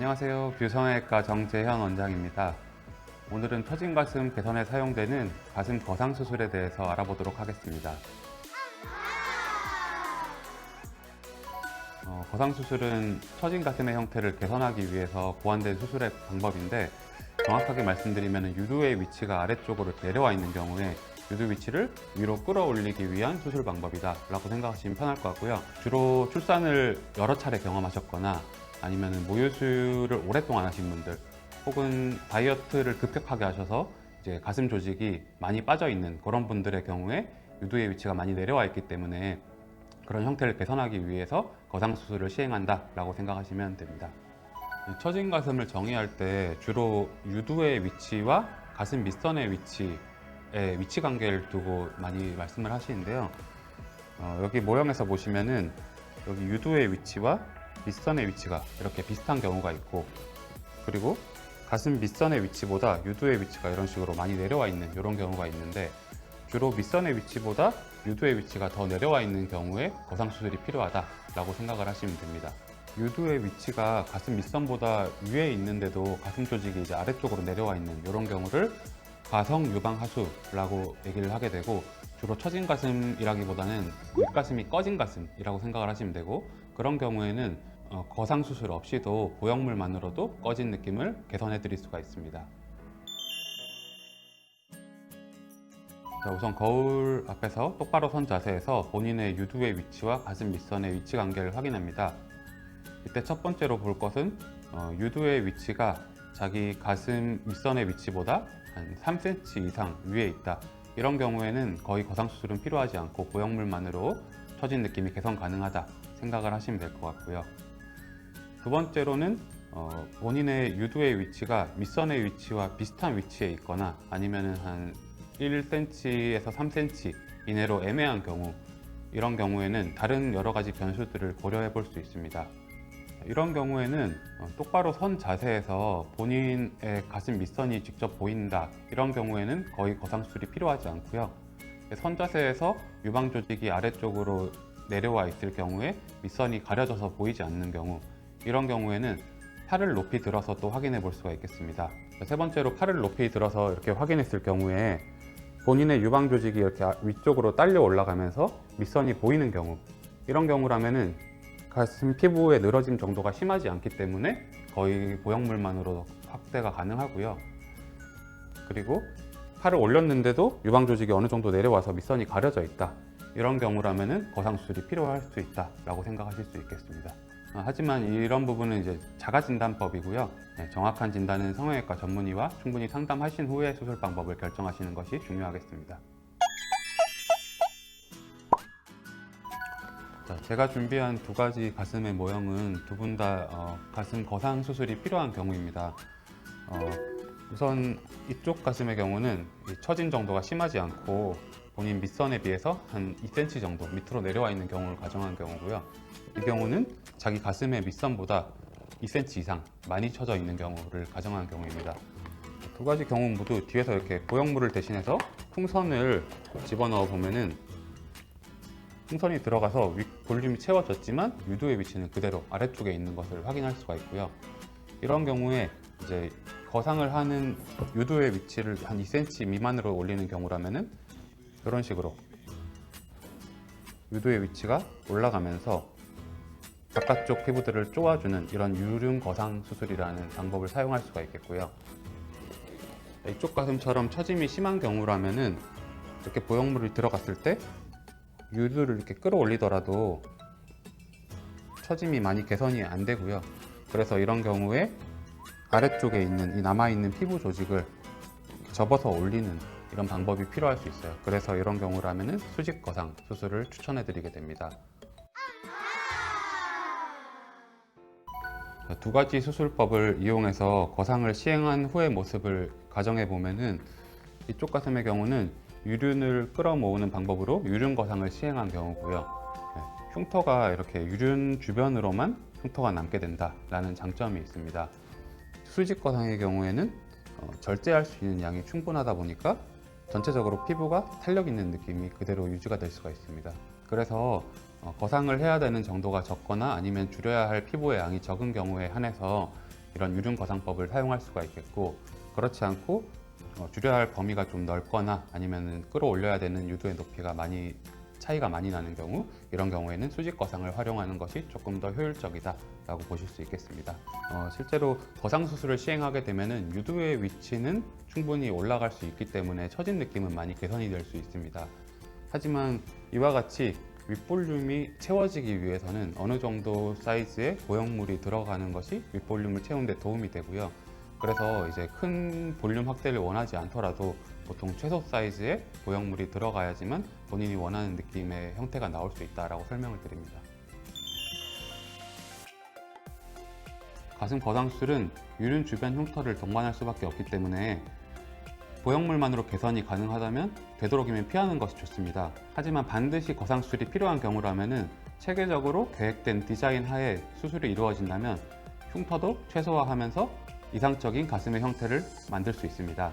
안녕하세요. 뷰성형외과 정재현 원장입니다. 오늘은 처진 가슴 개선에 사용되는 가슴 거상 수술에 대해서 알아보도록 하겠습니다. 거상 수술은 처진 가슴의 형태를 개선하기 위해서 고안된 수술의 방법인데, 정확하게 말씀드리면 유두의 위치가 아래쪽으로 내려와 있는 경우에 유두 위치를 위로 끌어올리기 위한 수술 방법이다 라고 생각하시면 편할 것 같고요. 주로 출산을 여러 차례 경험하셨거나 아니면 모유수유를 오랫동안 하신 분들, 혹은 다이어트를 급격하게 하셔서 이제 가슴 조직이 많이 빠져 있는 그런 분들의 경우에 유두의 위치가 많이 내려와 있기 때문에 그런 형태를 개선하기 위해서 거상 수술을 시행한다 라고 생각하시면 됩니다. 처진 가슴을 정의할 때 주로 유두의 위치와 가슴 밑선의 위치 관계를 두고 많이 말씀을 하시는데요. 여기 모형에서 보시면은 여기 유두의 위치와 밑선의 위치가 이렇게 비슷한 경우가 있고, 그리고 가슴 밑선의 위치보다 유두의 위치가 이런 식으로 많이 내려와 있는 이런 경우가 있는데, 주로 밑선의 위치보다 유두의 위치가 더 내려와 있는 경우에 거상 수술이 필요하다라고 생각을 하시면 됩니다. 유두의 위치가 가슴 밑선보다 위에 있는데도 가슴 조직이 이제 아래쪽으로 내려와 있는 이런 경우를 가성 유방 하수라고 얘기를 하게 되고, 주로 처진 가슴이라기보다는 윗가슴이 꺼진 가슴이라고 생각을 하시면 되고, 그런 경우에는 거상 수술 없이도 보형물만으로도 꺼진 느낌을 개선해 드릴 수가 있습니다. 자, 우선 거울 앞에서 똑바로 선 자세에서 본인의 유두의 위치와 가슴 밑선의 위치 관계를 확인합니다. 이때 첫 번째로 볼 것은 유두의 위치가 자기 가슴 밑선의 위치보다 한 3cm 이상 위에 있다. 이런 경우에는 거의 거상 수술은 필요하지 않고 보형물만으로 처진 느낌이 개선 가능하다 생각을 하시면 될 것 같고요. 두 번째로는 본인의 유두의 위치가 밑선의 위치와 비슷한 위치에 있거나 아니면 한 1cm에서 3cm 이내로 애매한 경우, 이런 경우에는 다른 여러 가지 변수들을 고려해 볼 수 있습니다. 이런 경우에는 똑바로 선 자세에서 본인의 가슴 밑선이 직접 보인다, 이런 경우에는 거의 거상 수술이 필요하지 않고요. 선 자세에서 유방 조직이 아래쪽으로 내려와 있을 경우에 밑선이 가려져서 보이지 않는 경우, 이런 경우에는 팔을 높이 들어서 또 확인해 볼 수가 있겠습니다. 세 번째로 팔을 높이 들어서 이렇게 확인했을 경우에 본인의 유방 조직이 이렇게 위쪽으로 딸려 올라가면서 밑선이 보이는 경우, 이런 경우라면은 가슴 피부의 늘어짐 정도가 심하지 않기 때문에 거의 보형물만으로 확대가 가능하고요. 그리고 팔을 올렸는데도 유방 조직이 어느 정도 내려와서 밑선이 가려져 있다, 이런 경우라면은 거상 수술이 필요할 수 있다 라고 생각하실 수 있겠습니다. 하지만 이런 부분은 이제 자가 진단법이고요. 정확한 진단은 성형외과 전문의와 충분히 상담하신 후에 수술 방법을 결정하시는 것이 중요하겠습니다. 자, 제가 준비한 두 가지 가슴의 모형은 두 분 다 가슴 거상 수술이 필요한 경우입니다. 우선 이쪽 가슴의 경우는 처진 정도가 심하지 않고 본인 밑선에 비해서 한 2cm 정도 밑으로 내려와 있는 경우를 가정한 경우고요. 이 경우는 자기 가슴의 밑선보다 2cm 이상 많이 처져 있는 경우를 가정한 경우입니다. 두 가지 경우 모두 뒤에서 이렇게 보형물을 대신해서 풍선을 집어넣어 보면은 풍선이 들어가서 볼륨이 채워졌지만 유두의 위치는 그대로 아래쪽에 있는 것을 확인할 수가 있고요. 이런 경우에 이제 거상을 하는 유두의 위치를 한 2cm 미만으로 올리는 경우라면은 이런 식으로 유두의 위치가 올라가면서 바깥쪽 피부들을 쪼아주는 이런 유륜 거상 수술이라는 방법을 사용할 수가 있겠고요. 이쪽 가슴처럼 처짐이 심한 경우라면은 이렇게 보형물이 들어갔을 때 유두를 이렇게 끌어올리더라도 처짐이 많이 개선이 안 되고요. 그래서 이런 경우에 아래쪽에 있는 이 남아있는 피부 조직을 접어서 올리는 이런 방법이 필요할 수 있어요. 그래서 이런 경우라면은 수직 거상 수술을 추천해 드리게 됩니다. 두 가지 수술법을 이용해서 거상을 시행한 후의 모습을 가정해 보면은 이쪽 가슴의 경우는 유륜을 끌어모으는 방법으로 유륜 거상을 시행한 경우고요. 흉터가 이렇게 유륜 주변으로만 흉터가 남게 된다라는 장점이 있습니다. 수직 거상의 경우에는 절제할 수 있는 양이 충분하다 보니까 전체적으로 피부가 탄력 있는 느낌이 그대로 유지가 될 수가 있습니다. 그래서 거상을 해야 되는 정도가 적거나 아니면 줄여야 할 피부의 양이 적은 경우에 한해서 이런 유륜 거상법을 사용할 수가 있겠고, 그렇지 않고 줄여야 할 범위가 좀 넓거나 아니면 끌어올려야 되는 유두의 높이가 차이가 많이 나는 경우, 이런 경우에는 수직 거상을 활용하는 것이 조금 더 효율적이다라고 보실 수 있겠습니다. 실제로 거상 수술을 시행하게 되면은 유두의 위치는 충분히 올라갈 수 있기 때문에 처진 느낌은 많이 개선이 될 수 있습니다. 하지만 이와 같이 윗볼륨이 채워지기 위해서는 어느 정도 사이즈의 보형물이 들어가는 것이 윗볼륨을 채우는 데 도움이 되고요. 그래서 이제 큰 볼륨 확대를 원하지 않더라도 보통 최소 사이즈의 보형물이 들어가야지만 본인이 원하는 느낌의 형태가 나올 수 있다라고 설명을 드립니다. 가슴 거상 수술은 유륜 주변 흉터를 동반할 수밖에 없기 때문에 보형물만으로 개선이 가능하다면 되도록이면 피하는 것이 좋습니다. 하지만 반드시 거상 수술이 필요한 경우라면 체계적으로 계획된 디자인 하에 수술이 이루어진다면 흉터도 최소화하면서 이상적인 가슴의 형태를 만들 수 있습니다.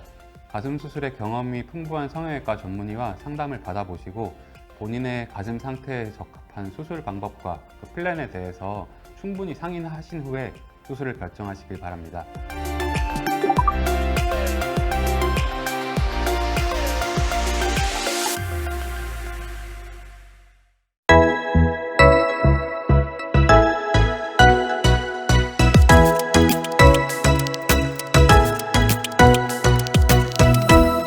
가슴 수술에 경험이 풍부한 성형외과 전문의와 상담을 받아보시고 본인의 가슴 상태에 적합한 수술 방법과 그 플랜에 대해서 충분히 상의하신 후에 수술을 결정하시길 바랍니다.